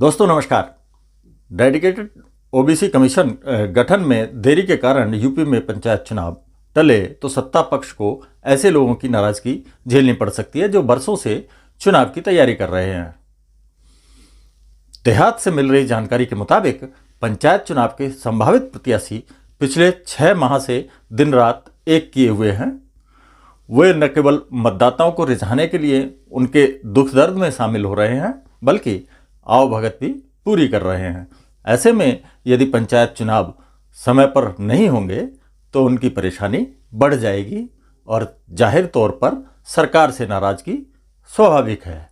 दोस्तों नमस्कार। Dedicated OBC commission गठन में देरी के कारण यूपी में पंचायत चुनाव टले तो सत्ता पक्ष को ऐसे लोगों की नाराजगी झेलनी पड़ सकती है जो बरसों से चुनाव की तैयारी कर रहे हैं। देहात से मिल रही जानकारी के मुताबिक पंचायत चुनाव के संभावित प्रत्याशी पिछले 6 माह से दिन रात एक किए हुए हैं। वे न केवल मतदाताओं को रिझाने के लिए उनके दुख दर्द में शामिल हो रहे हैं बल्कि आवभगत भी पूरी कर रहे हैं। ऐसे में यदि पंचायत चुनाव समय पर नहीं होंगे तो उनकी परेशानी बढ़ जाएगी और जाहिर तौर पर सरकार से नाराजगी स्वाभाविक है।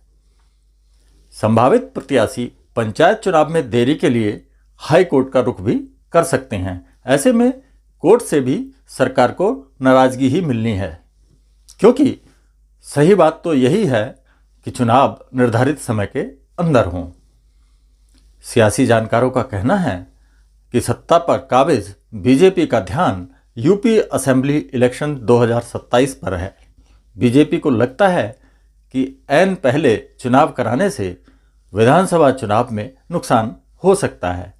संभावित प्रत्याशी पंचायत चुनाव में देरी के लिए हाई कोर्ट का रुख भी कर सकते हैं। ऐसे में कोर्ट से भी सरकार को नाराजगी ही मिलनी है, क्योंकि सही बात तो यही है कि चुनाव निर्धारित समय के अंदर हों। सियासी जानकारों का कहना है कि सत्ता पर काबिज बीजेपी का ध्यान यूपी असेंबली इलेक्शन 2027 पर है। बीजेपी को लगता है कि ऐन पहले चुनाव कराने से विधानसभा चुनाव में नुकसान हो सकता है,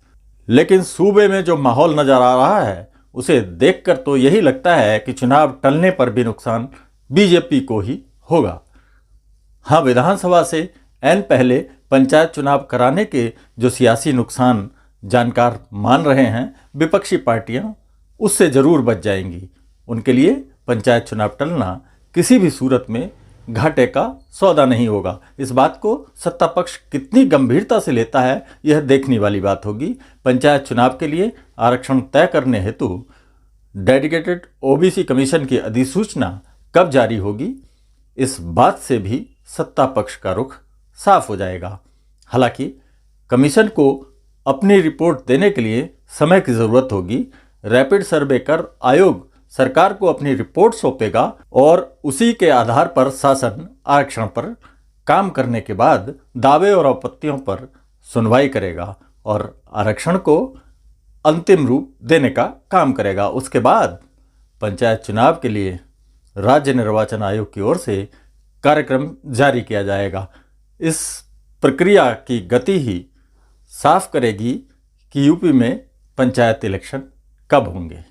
लेकिन सूबे में जो माहौल नजर आ रहा है उसे देखकर तो यही लगता है कि चुनाव टलने पर भी नुकसान बीजेपी को ही होगा। हाँ, विधानसभा से ऐन पहले पंचायत चुनाव कराने के जो सियासी नुकसान जानकार मान रहे हैं, विपक्षी पार्टियां उससे जरूर बच जाएंगी। उनके लिए पंचायत चुनाव टलना किसी भी सूरत में घाटे का सौदा नहीं होगा। इस बात को सत्ता पक्ष कितनी गंभीरता से लेता है यह देखने वाली बात होगी। पंचायत चुनाव के लिए आरक्षण तय करने हेतु डेडिकेटेड ओबीसी कमीशन की अधिसूचना कब जारी होगी, इस बात से भी सत्ता पक्ष का रुख साफ हो जाएगा। हालांकि कमीशन को अपनी रिपोर्ट देने के लिए समय की जरूरत होगी। रैपिड सर्वे कर आयोग सरकार को अपनी रिपोर्ट सौंपेगा और उसी के आधार पर शासन आरक्षण पर काम करने के बाद दावे और आपत्तियों पर सुनवाई करेगा और आरक्षण को अंतिम रूप देने का काम करेगा। उसके बाद पंचायत चुनाव के लिए राज्य निर्वाचन आयोग की ओर से कार्यक्रम जारी किया जाएगा। इस प्रक्रिया की गति ही साफ करेगी कि यूपी में पंचायत इलेक्शन कब होंगे।